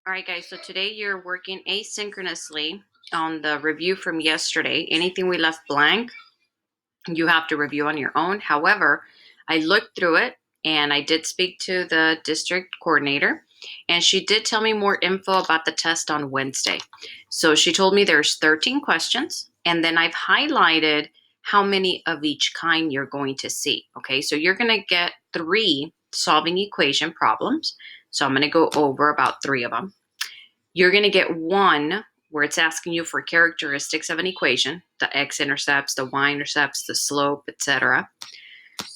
All right, guys, so today you're working asynchronously on the review from yesterday. Anything we left blank, you have to review on your own. However, I looked through it and I did speak to the district coordinator, and she did tell me more info about the test on Wednesday. So she told me there's 13 questions, and then I've highlighted how many of each kind you're going to see. Okay, so you're going to get 3 solving equation problems. So I'm going to go over about 3 of them. You're going to get 1 where it's asking you for characteristics of an equation, the x-intercepts, the y-intercepts, the slope, etc.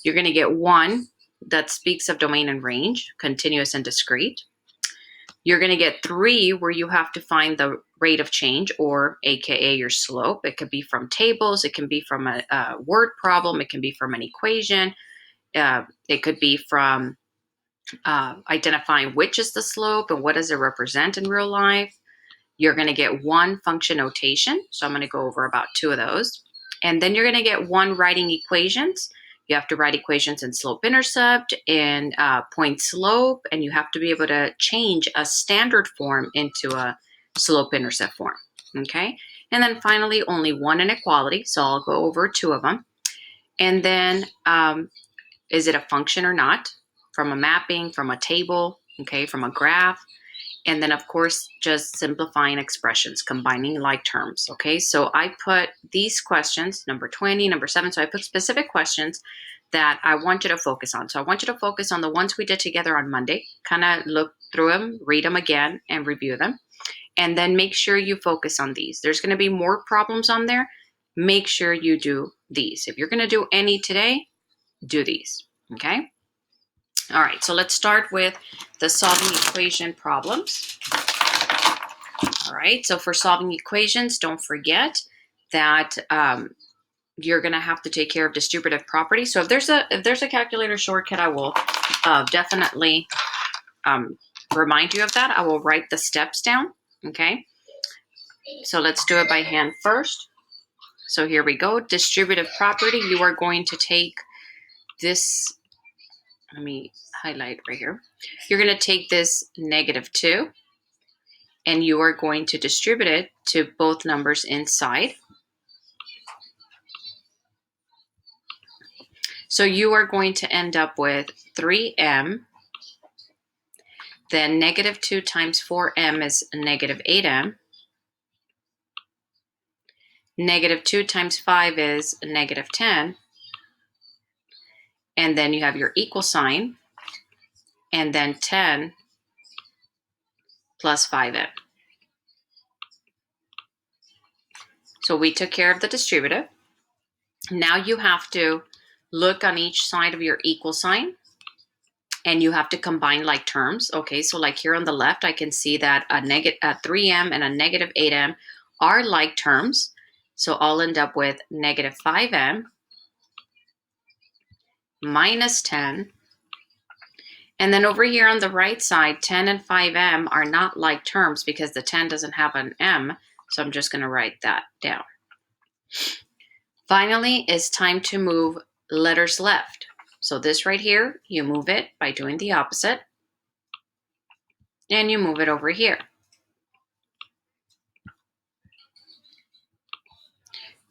You're going to get 1 that speaks of domain and range, continuous and discrete. You're going to get 3 where you have to find the rate of change, or AKA your slope. It could be from tables, it can be from a word problem, it can be from an equation, it could be from identifying which is the slope and what does it represent in real life. You're going to get 1 function notation. So I'm going to go over about 2 of those. And then you're going to get 1 writing equations. You have to write equations in slope-intercept and point slope, and you have to be able to change a standard form into a slope-intercept form, okay? And then finally, only 1 inequality, so I'll go over 2 of them. And then, is it a function or not? From a mapping, from a table, okay, from a graph. And then, of course, just simplifying expressions, combining like terms, okay? So I put these questions, number 20, number 7, so I put specific questions that I want you to focus on. So I want you to focus on the ones we did together on Monday, kind of look through them, read them again, and review them. And then make sure you focus on these. There's going to be more problems on there. Make sure you do these. If you're going to do any today, do these, okay? All right, so let's start with the solving equation problems. All right, so for solving equations, don't forget that you're going to have to take care of distributive properties. So if there's a calculator shortcut, I will definitely remind you of that. I will write the steps down, okay? So let's do it by hand first. So here we go. Distributive property, you are going to take this. Let me highlight right here. You're going to take this -2, and you are going to distribute it to both numbers inside. So you are going to end up with 3m, then -2 times 4m is -8m, -2 times 5 is -10, and then you have your equal sign, and then 10 plus 5m. So we took care of the distributive. Now you have to look on each side of your equal sign, and you have to combine like terms. Okay, so like here on the left, I can see that a 3m and a -8m are like terms. So I'll end up with -5m minus 10. And then over here on the right side, 10 and 5m are not like terms because the 10 doesn't have an m. So I'm just going to write that down. Finally, it's time to move letters left. So this right here, you move it by doing the opposite. And you move it over here.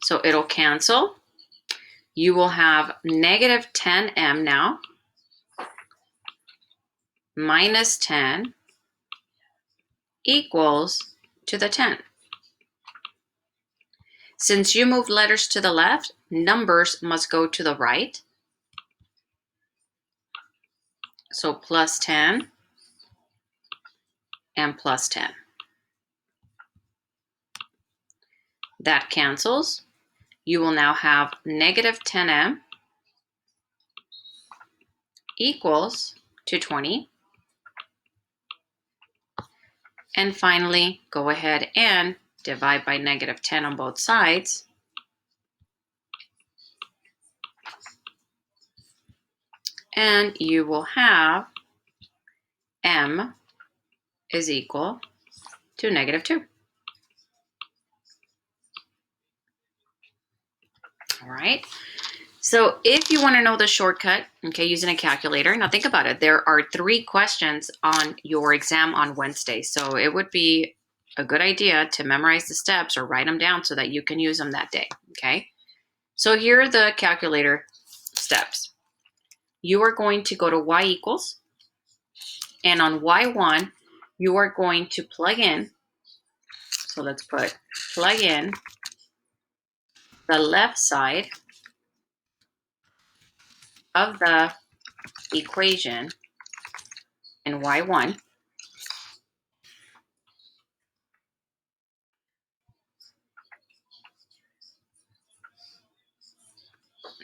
So it'll cancel. You will have -10m now, minus 10 equals to the 10. Since you moved letters to the left, numbers must go to the right. So plus 10 and plus 10. That cancels. You will now have -10m equals to 20. And finally, go ahead and divide by -10 on both sides. And you will have m is equal to -2. All right. So if you want to know the shortcut, okay, using a calculator, now think about it. There are 3 questions on your exam on Wednesday. So it would be a good idea to memorize the steps or write them down so that you can use them that day, okay? So here are the calculator steps. You are going to go to y equals, and on y1, you are going to plug in. So let's plug in the left side of the equation in y1.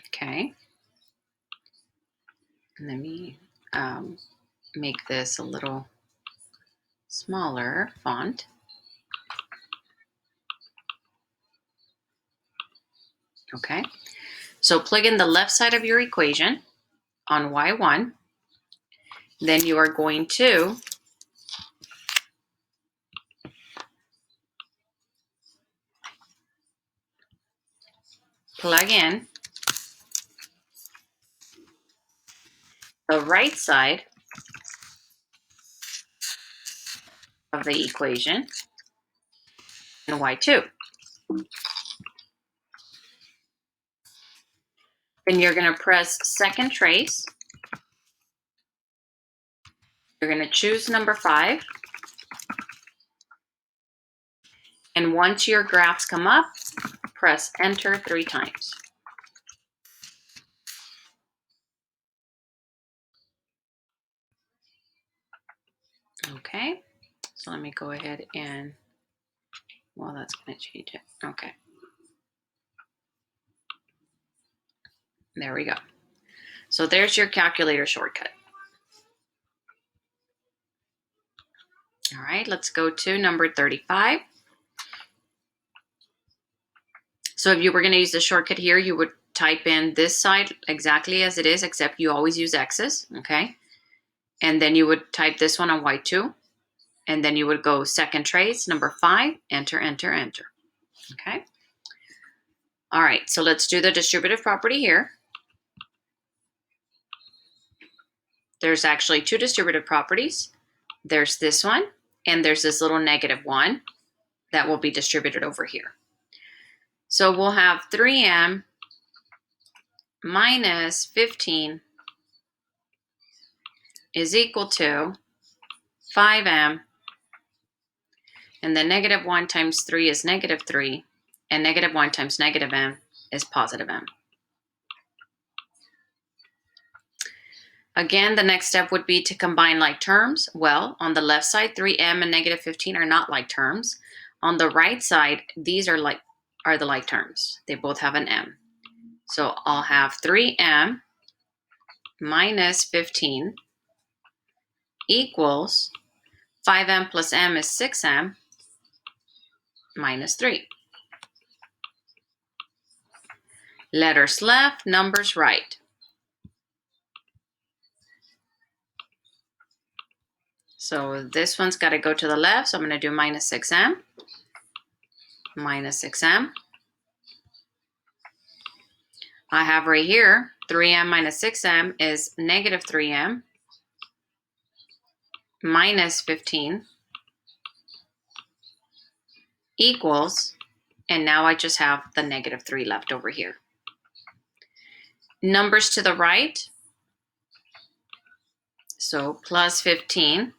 Okay. Let me make this a little smaller font. Okay. So plug in the left side of your equation on y1. Then you are going to plug in the right side of the equation in y2. Then you're going to press second trace. You're going to choose number 5. And once your graphs come up, press enter 3 times. Okay. So let me go ahead and, well, that's going to change it. Okay. There we go. So there's your calculator shortcut. All right, let's go to number 35. So if you were going to use the shortcut here, you would type in this side exactly as it is, except you always use X's, okay? And then you would type this one on Y2, and then you would go second trace, number 5, enter, enter, enter, okay? All right, so let's do the distributive property here. There's actually 2 distributive properties. There's this one, and there's this little -1 that will be distributed over here. So we'll have 3m minus 15 is equal to 5m, and the -1 times 3 is -3, and -1 times -m is +m. Again, the next step would be to combine like terms. Well, on the left side, 3m and -15 are not like terms. On the right side, these are the like terms. They both have an m. So I'll have 3m minus 15 equals 5m plus m is 6m minus 3. Letters left, numbers right. So this one's got to go to the left, so I'm going to do minus 6m, minus 6m. I have right here, 3m minus 6m is -3m minus 15 equals, and now I just have the -3 left over here. Numbers to the right, so plus 15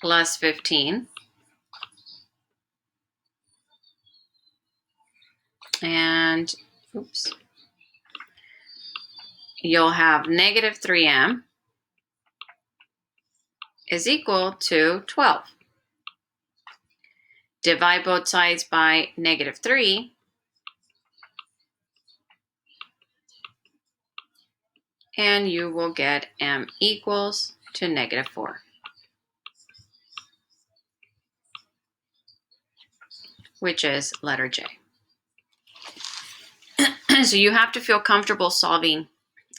plus 15, and oops, you'll have -3m is equal to 12. Divide both sides by -3, and you will get m equals to -4, which is letter J. So you have to feel comfortable solving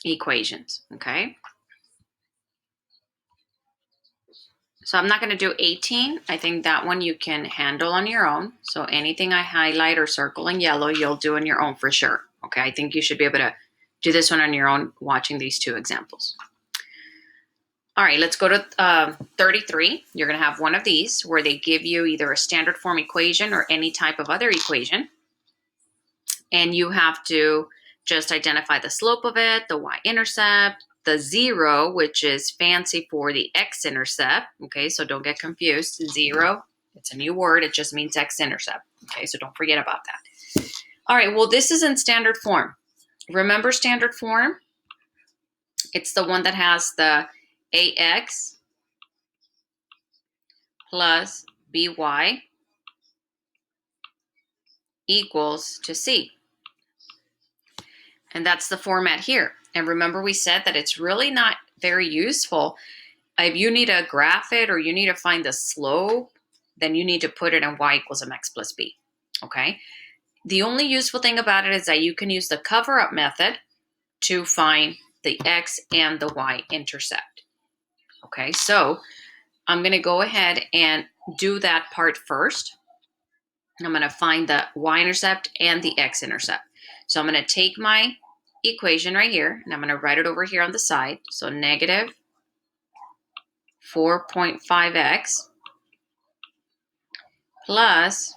equations, okay? So I'm not going to do 18. I think that one you can handle on your own. So anything I highlight or circle in yellow, you'll do on your own for sure. Okay, I think you should be able to do this one on your own watching these two examples. All right, let's go to 33. You're going to have one of these where they give you either a standard form equation or any type of other equation. And you have to just identify the slope of it, the y-intercept, the zero, which is fancy for the x-intercept. Okay, so don't get confused. Zero, it's a new word. It just means x-intercept. Okay, so don't forget about that. All right, well, this is in standard form. Remember standard form? It's the one that has the ax plus by equals to c. And that's the format here. And remember we said that it's really not very useful. If you need to graph it or you need to find the slope, then you need to put it in y equals mx plus b, okay? The only useful thing about it is that you can use the cover-up method to find the x and the y intercept, okay? So I'm gonna go ahead and do that part first. I'm gonna find the y-intercept and the x-intercept. So I'm gonna take my equation right here and I'm gonna write it over here on the side. So negative 4.5x plus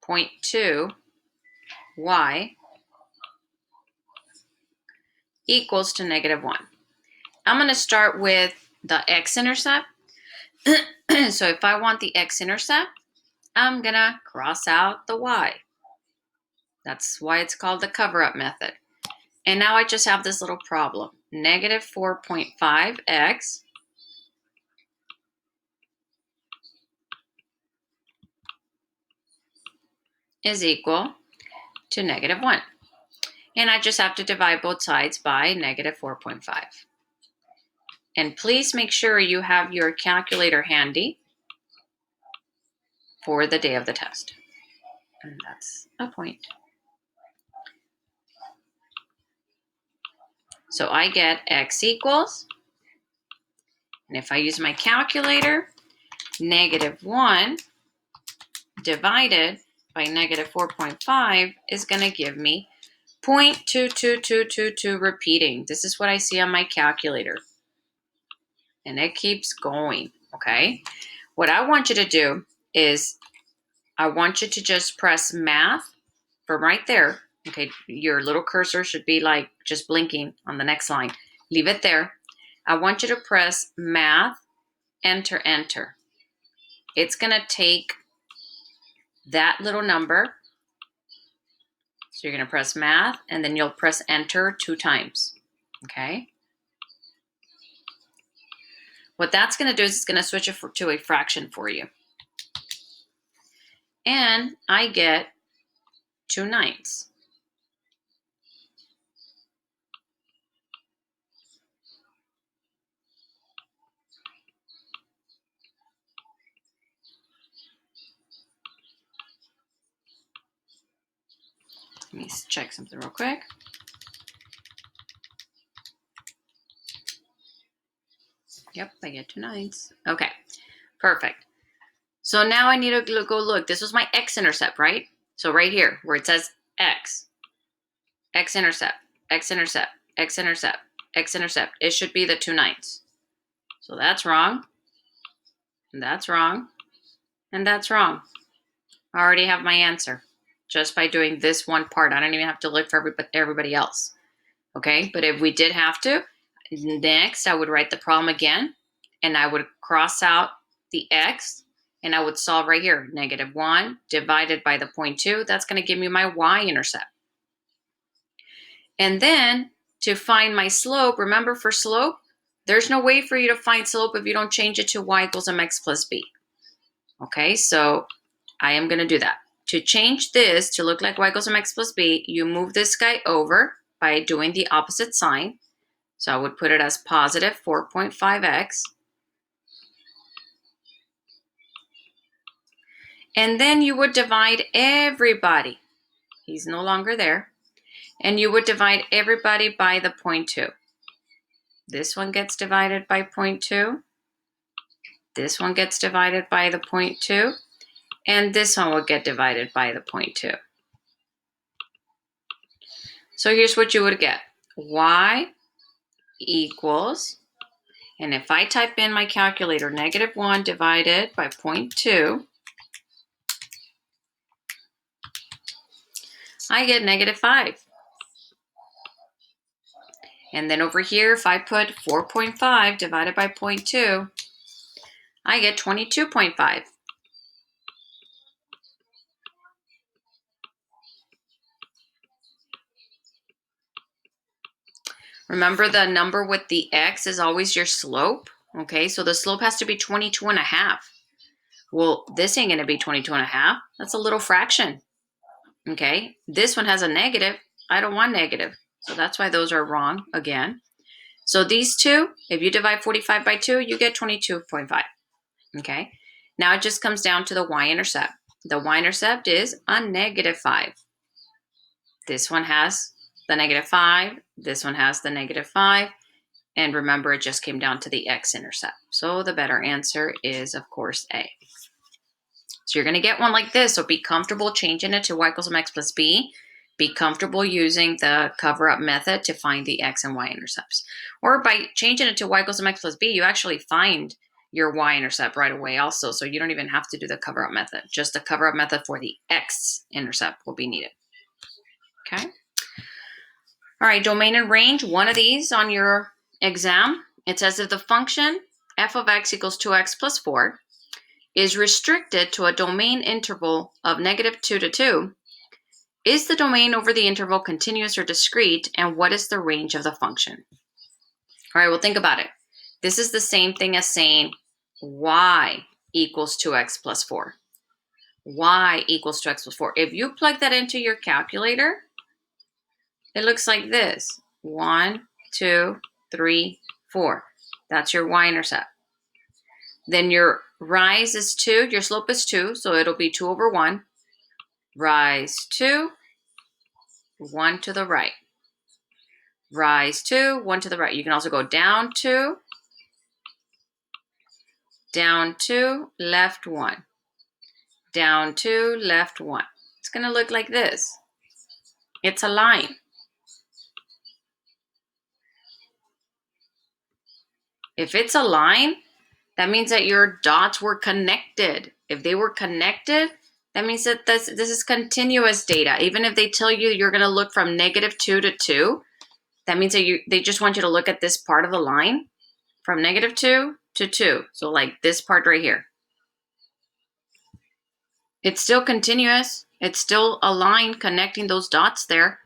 0.2 y equals to negative 1. I'm going to start with the x-intercept. So if I want the x-intercept, I'm going to cross out the y. That's why it's called the cover-up method. And now I just have this little problem. Negative 4.5x is equal to negative 1. And I just have to divide both sides by negative 4.5. And please make sure you have your calculator handy for the day of the test. And that's a point. So I get x equals, and if I use my calculator, negative 1 divided by negative 4.5 is going to give me 0.22222 repeating. This is what I see on my calculator. And it keeps going, okay? What I want you to do is I want you to just press math from right there. Okay, your little cursor should be like just blinking on the next line. Leave it there. I want you to press math, enter, enter. It's going to take that little number. So you're going to press math and then you'll press enter 2 times. Okay. What that's going to do is it's going to switch it to a fraction for you. And I get 2/9. Let me check something real quick. Yep, I get 2/9. Okay, perfect. So now I need to go look. This was my x-intercept, right? So right here where it says x, x-intercept, x-intercept, x-intercept, x-intercept, it should be the 2/9. So that's wrong, and that's wrong, and that's wrong. I already have my answer just by doing this one part. I don't even have to look for everybody else. Okay, but if we did have to, next I would write the problem again, and I would cross out the x, and I would solve right here. Negative 1 divided by the 0.2, that's going to give me my y-intercept. And then to find my slope, remember for slope, there's no way for you to find slope if you don't change it to y equals mx plus b. Okay, so I am going to do that. To change this to look like y equals mx plus b, you move this guy over by doing the opposite sign. So I would put it as positive 4.5x. And then you would divide everybody. He's no longer there. And you would divide everybody by the 0.2. This one gets divided by 0.2. This one gets divided by the 0.2. And this one will get divided by the 0.2. So here's what you would get. Y equals, and if I type in my calculator, -1 divided by 0.2, I get -5. And then over here, if I put 4.5 divided by 0.2, I get 22.5. Remember, the number with the x is always your slope. Okay, so the slope has to be 22.5. Well, this ain't going to be 22.5. That's a little fraction. Okay, this one has a negative. I don't want negative. So that's why those are wrong again. So these two, if you divide 45 by 2, you get 22.5. Okay, now it just comes down to the y-intercept. The y-intercept is a -5. This one has the -5. This one has the -5. And remember, it just came down to the x-intercept. So the better answer is, of course, A. So you're going to get one like this. So be comfortable changing it to y equals mx plus b. Be comfortable using the cover-up method to find the x and y-intercepts. Or by changing it to y equals mx plus b, you actually find your y-intercept right away also. So you don't even have to do the cover-up method. Just the cover-up method for the x-intercept will be needed. Okay. All right, domain and range, one of these on your exam. It says if the function f of x equals 2x plus 4 is restricted to a domain interval of -2 to 2, is the domain over the interval continuous or discrete, and what is the range of the function? All right, well, think about it. This is the same thing as saying y equals 2x plus 4. Y equals 2x plus 4. If you plug that into your calculator, it looks like this. 1, 2, 3, 4. That's your y-intercept. Then your rise is 2. Your slope is 2, so it'll be 2 over 1. Rise 2, 1 to the right. Rise 2, 1 to the right. You can also go down 2, left 1. Down 2, left 1. It's going to look like this. It's a line. If it's a line, that means that your dots were connected. If they were connected, that means that this is continuous data. Even if they tell you you're going to look from -2 to 2, that means that they just want you to look at this part of the line from -2 to 2. So like this part right here. It's still continuous. It's still a line connecting those dots there.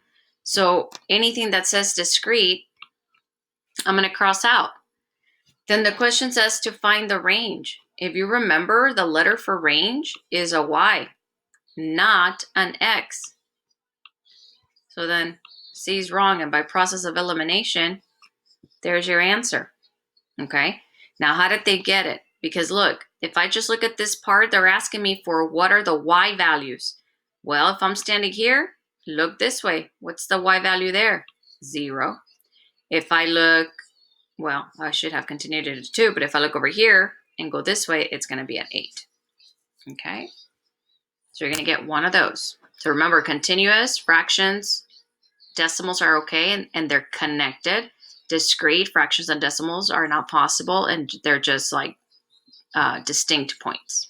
So anything that says discrete, I'm going to cross out. Then the question says to find the range. If you remember, the letter for range is a y, not an x. So then C is wrong, and by process of elimination, there's your answer. Okay, now how did they get it? Because look, if I just look at this part, they're asking me for what are the y values. Well, if I'm standing here, look this way. What's the y value there? 0. If I look, well, I should have continued it to 2, but if I look over here and go this way, it's going to be at 8. Okay, so you're going to get one of those. So remember, continuous, fractions, decimals are okay, and they're connected. Discrete fractions and decimals are not possible, and they're just like distinct points.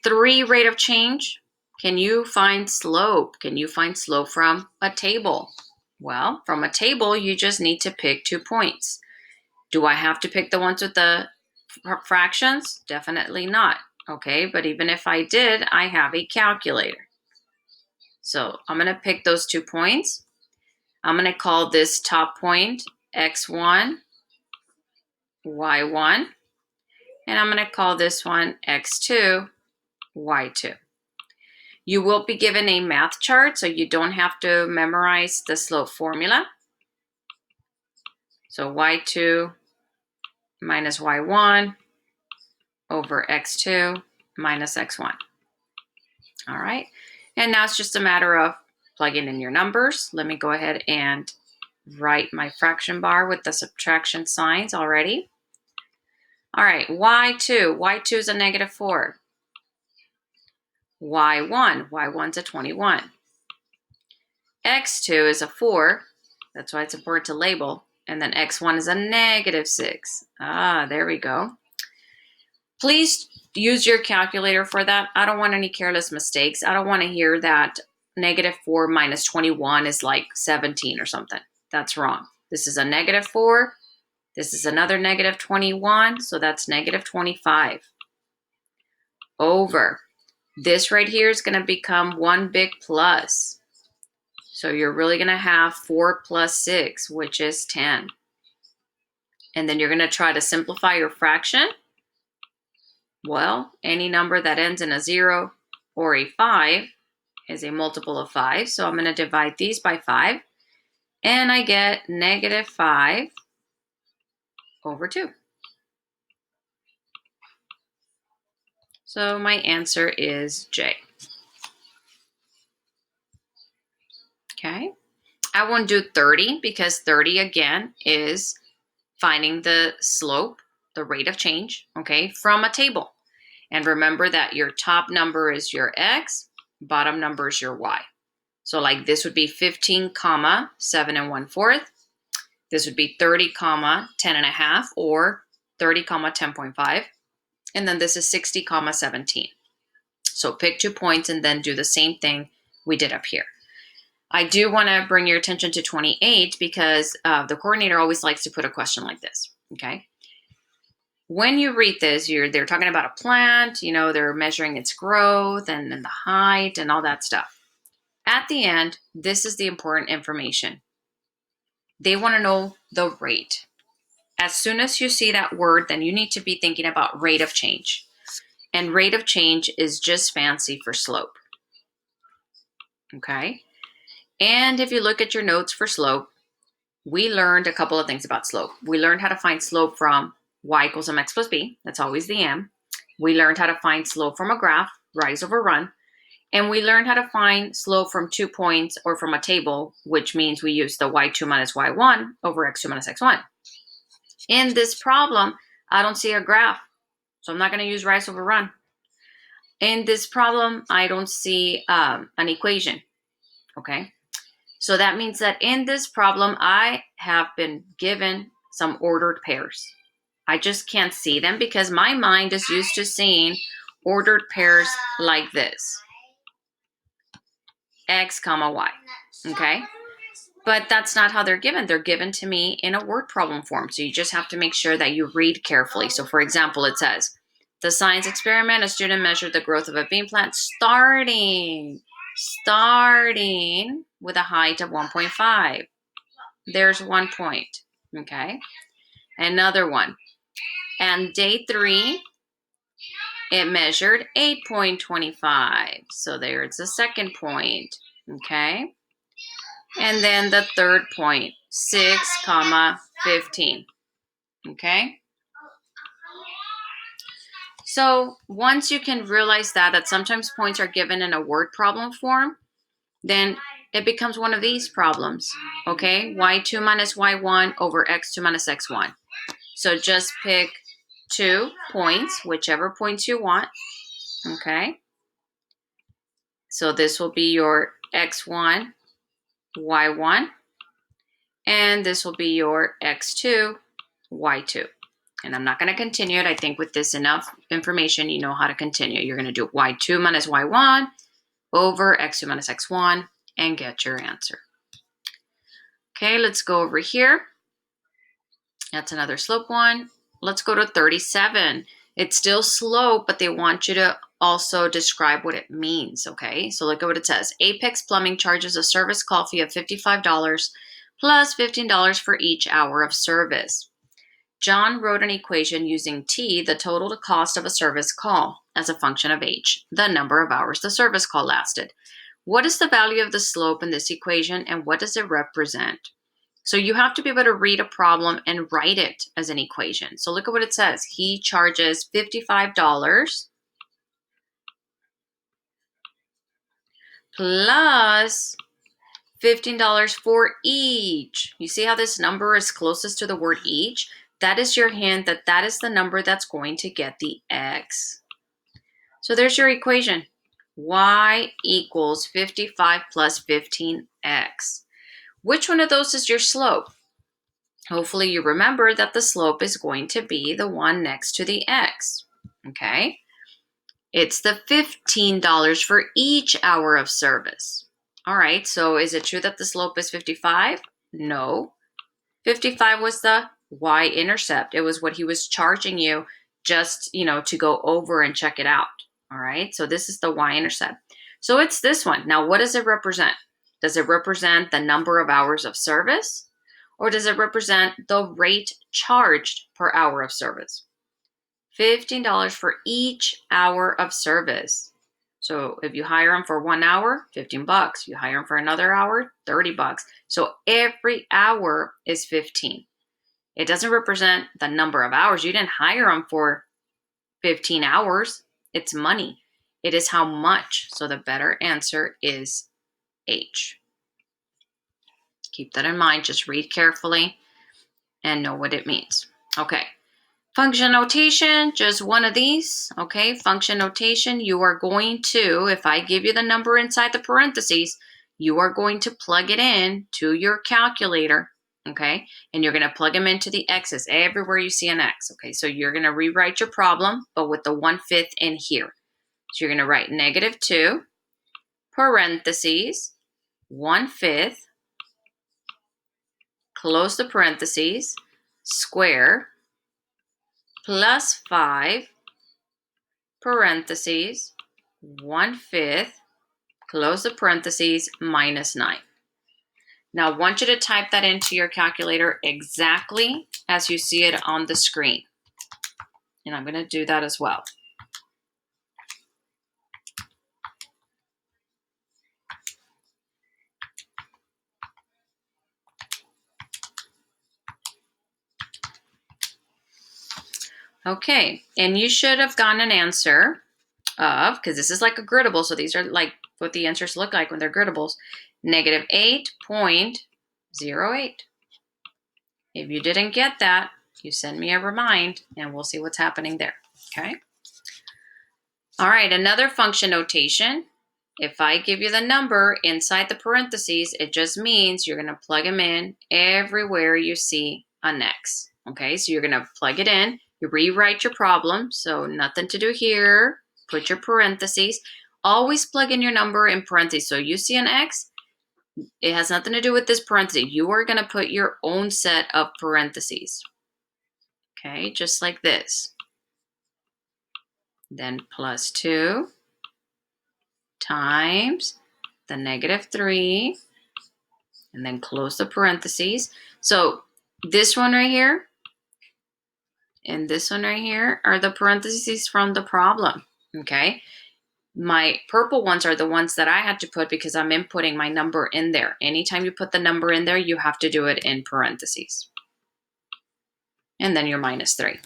3, rate of change. Can you find slope? Can you find slope from a table? Well, from a table, you just need to pick 2 points. Do I have to pick the ones with the fractions? Definitely not. Okay, but even if I did, I have a calculator. So I'm going to pick those 2 points. I'm going to call this top point x1, y1, and I'm going to call this one x2, y2. You will be given a math chart, so you don't have to memorize the slope formula. So y2 minus y1 over x2 minus x1. All right, and now it's just a matter of plugging in your numbers. Let me go ahead and write my fraction bar with the subtraction signs already. All right, y2. y2 is a negative 4. y1. y1's a 21. x2 is a 4. That's why it's important to label. And then x1 is a negative 6. Ah, there we go. Please use your calculator for that. I don't want any careless mistakes. I don't want to hear that negative 4 minus 21 is like 17 or something. That's wrong. This is a negative 4. This is another negative 21. So that's negative 25 over. This right here is going to become one big plus. So you're really going to have 4 plus 6, which is 10. And then you're going to try to simplify your fraction. Well, any number that ends in a 0 or a 5 is a multiple of 5. So I'm going to divide these by 5. And I get negative 5 over 2. So my answer is J. Okay. I won't do 30 because 30 again is finding the slope, the rate of change, okay, from a table. And remember that your top number is your x, bottom number is your y. So like this would be 15, 7 1/4. This would be 30, 10 1/2 or 30, 10.5. And then this is 60, 17. So pick 2 points and then do the same thing we did up here. I do want to bring your attention to 28 because the coordinator always likes to put a question like this, okay? When you read this, they're talking about a plant, you know, they're measuring its growth and the height and all that stuff. At the end, this is the important information. They want to know the rate. As soon as you see that word, then you need to be thinking about rate of change. And rate of change is just fancy for slope. Okay? And if you look at your notes for slope, we learned a couple of things about slope. We learned how to find slope from y equals mx plus b. That's always the m. We learned how to find slope from a graph, rise over run. And we learned how to find slope from 2 points or from a table, which means we use the y2 minus y1 over x2 minus x1. In this problem, I don't see a graph, so I'm not going to use rise over run. In this problem, I don't see an equation, okay? So that means that in this problem, I have been given some ordered pairs. I just can't see them because my mind is used to seeing ordered pairs like this. X, y, okay? But that's not how they're given. They're given to me in a word problem form. So you just have to make sure that you read carefully. So for example, it says, the science experiment, a student measured the growth of a bean plant starting with a height of 1.5. There's 1 point, okay? Another one. And day 3, it measured 8.25. So there's the second point, okay? And then the third point, 6, 15, okay? So once you can realize that sometimes points are given in a word problem form, then it becomes one of these problems, okay? y2 minus y1 over x2 minus x1. So just pick 2 points, whichever points you want, okay? So this will be your x1, y1, and this will be your x2, y2. And I'm not going to continue it. I think with this enough information, you know how to continue. You're going to do y2 minus y1 over x2 minus x1 and get your answer. Okay, let's go over here. That's another slope one. Let's go to 37. It's still slope, but they want you to also describe what it means, okay? So look at what it says. Apex Plumbing charges a service call fee of $55 plus $15 for each hour of service. John wrote an equation using T, the total cost of a service call, as a function of H, the number of hours the service call lasted. What is the value of the slope in this equation and what does it represent? So you have to be able to read a problem and write it as an equation. So look at what it says. He charges $55 plus $15 for each. You see how this number is closest to the word each? That is your hint that that is the number that's going to get the x. So there's your equation. Y equals 55 plus 15x. Which one of those is your slope? Hopefully you remember that the slope is going to be the one next to the x. Okay? It's the $15 for each hour of service. All right, so is it true that the slope is 55? No. 55 was the y-intercept. It was what he was charging you just, to go over and check it out. All right, so this is the y-intercept. So it's this one. Now, what does it represent? Does it represent the number of hours of service? Or does it represent the rate charged per hour of service? $15 for each hour of service. So if you hire them for 1 hour, $15. You hire them for another hour, $30. So every hour is 15. It doesn't represent the number of hours. You didn't hire them for 15 hours. It's money. It is how much. So the better answer is H. Keep that in mind. Just read carefully and know what it means. Okay. Function notation, just one of these, okay? Function notation, you are going to, if I give you the number inside the parentheses, you are going to plug it in to your calculator, okay? And you're going to plug them into the x's everywhere you see an x, okay? So you're going to rewrite your problem, but with the 1/5 in here. So you're going to write -2, parentheses, 1/5, close the parentheses, square, plus 5, parentheses, 1/5, close the parentheses, minus 9. Now, I want you to type that into your calculator exactly as you see it on the screen. And I'm going to do that as well. Okay, and you should have gotten an answer of, because this is like a griddable, so these are like what the answers look like when they're griddables, -8.08. If you didn't get that, you send me a remind and we'll see what's happening there, okay? All right, another function notation. If I give you the number inside the parentheses, it just means you're gonna plug them in everywhere you see an X, okay? So you're gonna plug it in, you rewrite your problem, so nothing to do here, put your parentheses, always plug in your number in parentheses. So you see an X, it has nothing to do with this parenthesis. You are gonna put your own set of parentheses, okay? Just like this. Then +2 times the -3, and then close the parentheses. So this one right here and this one right here are the parentheses from the problem, okay? My purple ones are the ones that I had to put because I'm inputting my number in there. Anytime you put the number in there, you have to do it in parentheses. And then your -3.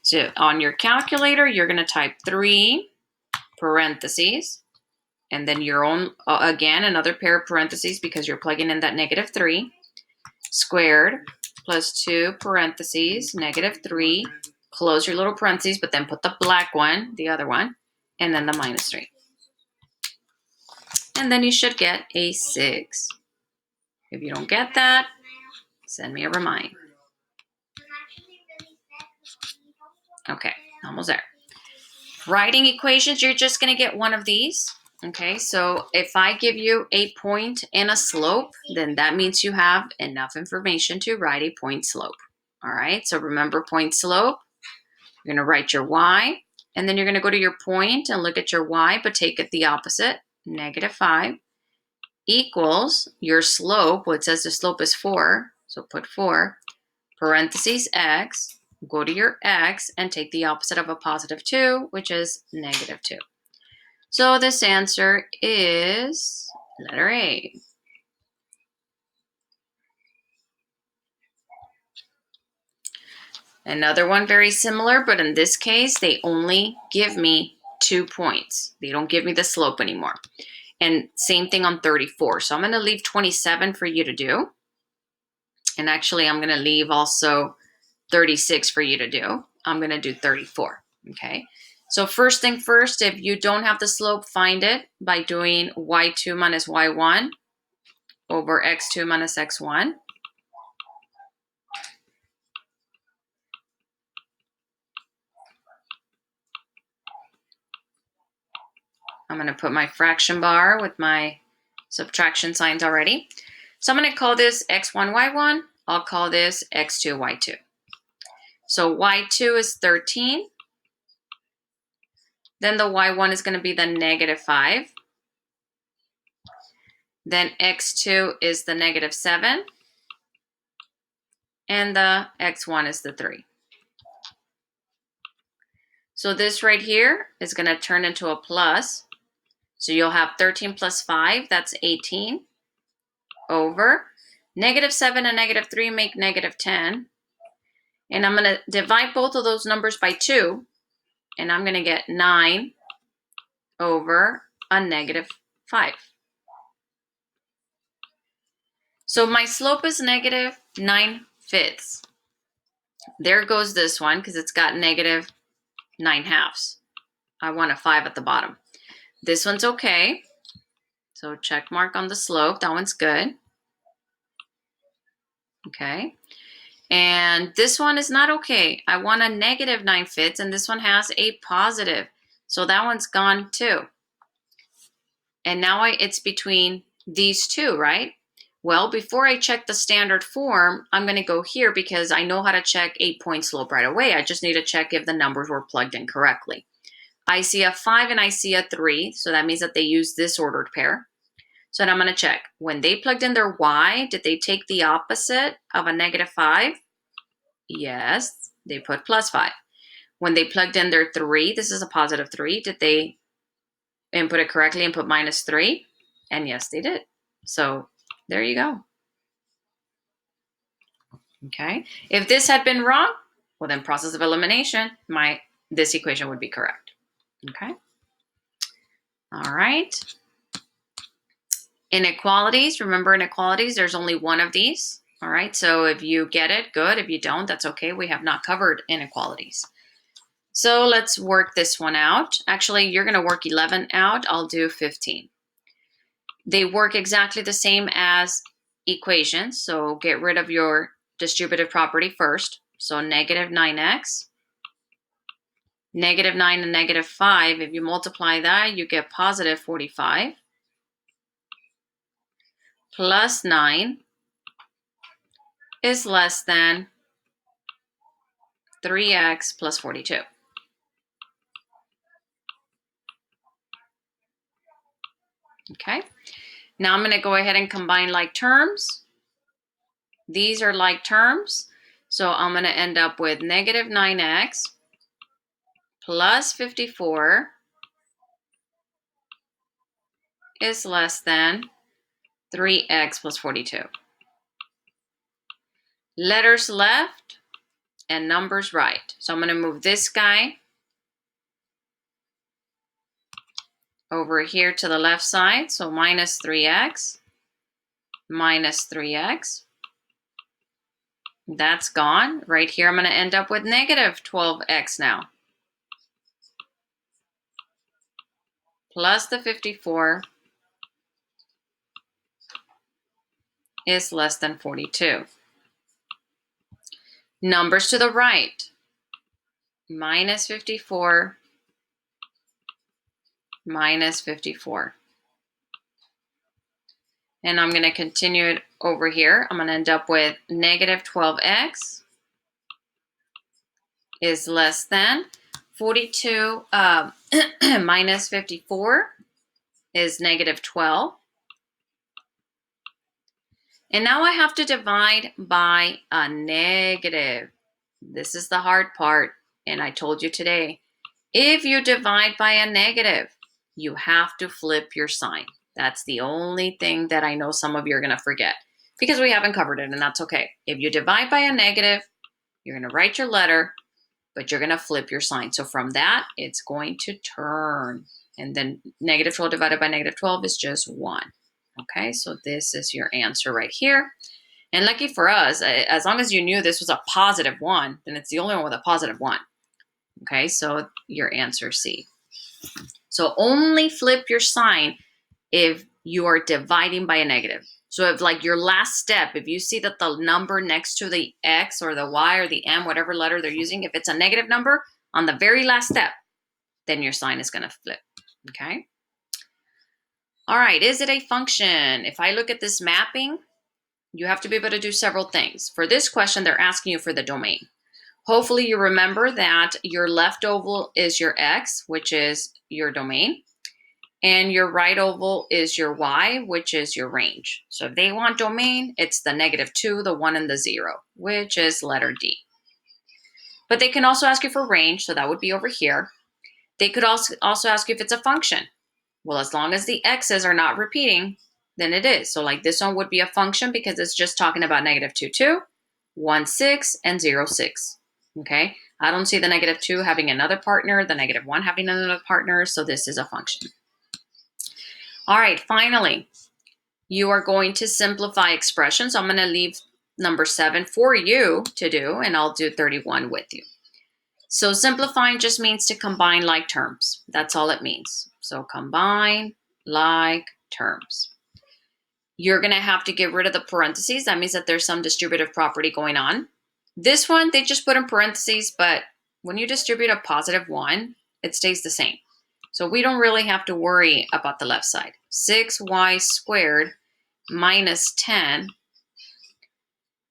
So on your calculator, you're going to type 3 parentheses, and then your own, again, another pair of parentheses because you're plugging in that -3, squared, +2 parentheses, -3, close your little parentheses, but then put the black one, the other one, and then the -3. And then you should get a 6. If you don't get that, send me a remind. Okay, almost there. Writing equations, you're just going to get one of these. Okay, so if I give you a point and a slope, then that means you have enough information to write a point slope. All right, so remember point slope. You're going to write your y, and then you're going to go to your point and look at your y, but take it the opposite, -5, equals your slope. Well, it says the slope is 4, so put 4, parentheses x, go to your x, and take the opposite of a +2, which is -2. So this answer is letter A. Another one very similar, but in this case, they only give me 2 points. They don't give me the slope anymore. And same thing on 34. So I'm going to leave 27 for you to do. And actually, I'm going to leave also 36 for you to do. I'm going to do 34. Okay. So first thing first, if you don't have the slope, find it by doing y2 minus y1 over x2 minus x1. I'm going to put my fraction bar with my subtraction signs already. So I'm going to call this x1, y1. I'll call this x2, y2. So y2 is 13. Then the y1 is going to be the negative 5. Then x2 is the negative 7. And the x1 is the 3. So this right here is going to turn into a plus. So you'll have 13 plus 5, that's 18, over negative 7 and negative 3 make negative 10. And I'm going to divide both of those numbers by 2, and I'm going to get 9 over a negative 5. So my slope is negative 9/5. There goes this one because it's got negative 9/2. I want a 5 at the bottom. This one's okay. So check mark on the slope. That one's good. Okay. And this one is not okay. I want a negative 9/5, and this one has a positive. So that one's gone too. And now it's between these two, right? Well, before I check the standard form, I'm going to go here because I know how to check 8-point slope right away. I just need to check if the numbers were plugged in correctly. I see a 5 and I see a 3, so that means that they use this ordered pair. So then I'm going to check. When they plugged in their y, did they take the opposite of a negative 5? Yes, they put plus 5. When they plugged in their 3, this is a positive 3, did they input it correctly and put minus 3? And yes, they did. So there you go. Okay. If this had been wrong, well then process of elimination, this equation would be correct. Okay. All right. Inequalities. Remember inequalities, there's only one of these. All right. So if you get it, good. If you don't, that's okay. We have not covered inequalities. So let's work this one out. Actually, you're going to work 11 out. I'll do 15. They work exactly the same as equations. So get rid of your distributive property first. So negative 9x, negative 9 and negative 5. If you multiply that, you get positive 45. Plus 9 is less than 3x plus 42. Okay. Now I'm going to go ahead and combine like terms. These are like terms. So I'm going to end up with negative 9x plus 54 is less than 3x plus 42. Letters left and numbers right. So I'm going to move this guy over here to the left side. So minus 3x, minus 3x. That's gone. Right here, I'm going to end up with negative 12x now. Plus the 54 is less than 42. Numbers to the right. Minus 54, minus 54. And I'm going to continue it over here. I'm going to end up with negative 12x is less than 42 minus 54 is negative 12. And now I have to divide by a negative. This is the hard part. And I told you today, if you divide by a negative, you have to flip your sign. That's the only thing that I know some of you are going to forget because we haven't covered it, and that's okay. If you divide by a negative, you're going to write your letter, but you're going to flip your sign. So from that, it's going to turn. And then negative 12 divided by negative 12 is just 1. Okay, so this is your answer right here. And lucky for us, as long as you knew this was a positive 1, then it's the only one with a positive 1. Okay, so your answer C. So only flip your sign if you are dividing by a negative. So if like your last step, if you see that the number next to the X or the Y or the M, whatever letter they're using, if it's a negative number on the very last step, then your sign is going to flip. Okay. All right. Is it a function? If I look at this mapping, you have to be able to do several things. For this question, they're asking you for the domain. Hopefully you remember that your left oval is your X, which is your domain. And your right oval is your Y, which is your range. So if they want domain, it's the -2, the 1, and the 0, which is letter D. But they can also ask you for range, so that would be over here. They could also ask you if it's a function. Well, as long as the x's are not repeating, then it is. So like this one would be a function because it's just talking about -2, 2, 1, 6, and 0, 6. Okay, I don't see the -2 having another partner, the -1 having another partner, so this is a function. All right, finally, you are going to simplify expressions. I'm going to leave number 7 for you to do, and I'll do 31 with you. So simplifying just means to combine like terms. That's all it means. So combine like terms. You're going to have to get rid of the parentheses. That means that there's some distributive property going on. This one, they just put in parentheses, but when you distribute a +1, it stays the same. So we don't really have to worry about the left side. 6y squared minus 10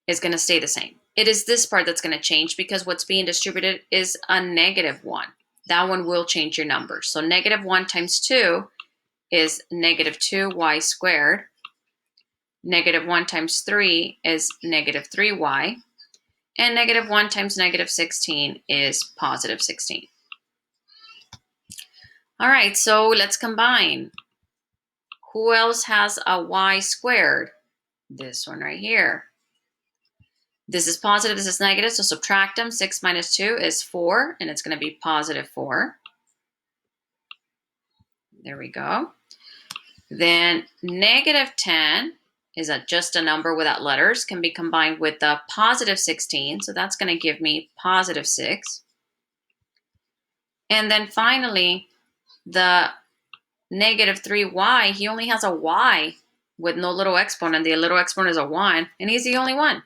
is going to stay the same. It is this part that's going to change because what's being distributed is a -1. That one will change your numbers. So -1 times 2 is -2y squared. -1 times 3 is -3y. And -1 times -16 is +16. All right, so let's combine. Who else has a y squared? This one right here. This is positive, this is negative, so subtract them. 6 minus 2 is 4, and it's going to be +4. There we go. Then -10 is just a number without letters, can be combined with the +16, so that's going to give me +6. And then finally, the -3y, he only has a y with no little exponent. The little exponent is a 1, and he's the only one.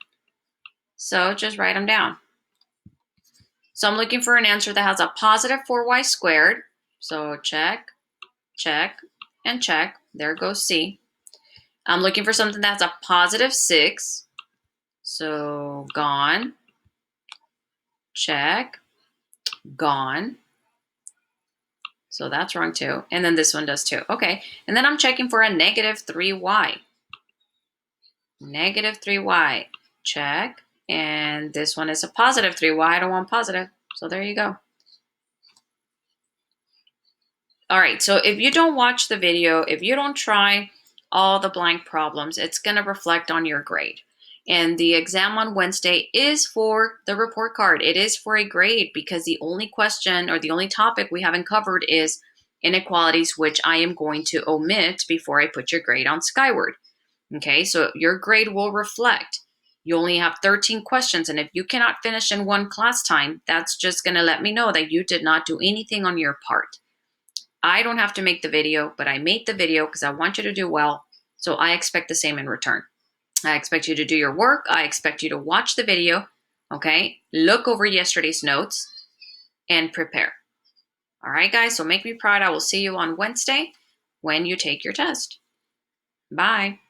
So just write them down. So I'm looking for an answer that has a +4y squared. So check, check, and check. There goes C. I'm looking for something that has a +6. So gone, check, gone. So that's wrong too. And then this one does too. Okay. And then I'm checking for a -3y. -3y. Check. And this one is a +3y. I don't want positive. So there you go. All right. So if you don't watch the video, if you don't try all the blank problems, it's going to reflect on your grade. And the exam on Wednesday is for the report card. It is for a grade because the only question or the only topic we haven't covered is inequalities, which I am going to omit before I put your grade on Skyward. Okay, so your grade will reflect. You only have 13 questions, and if you cannot finish in one class time, that's just going to let me know that you did not do anything on your part. I don't have to make the video, but I made the video because I want you to do well, so I expect the same in return. I expect you to do your work. I expect you to watch the video, okay? Look over yesterday's notes and prepare. All right, guys, so make me proud. I will see you on Wednesday when you take your test. Bye.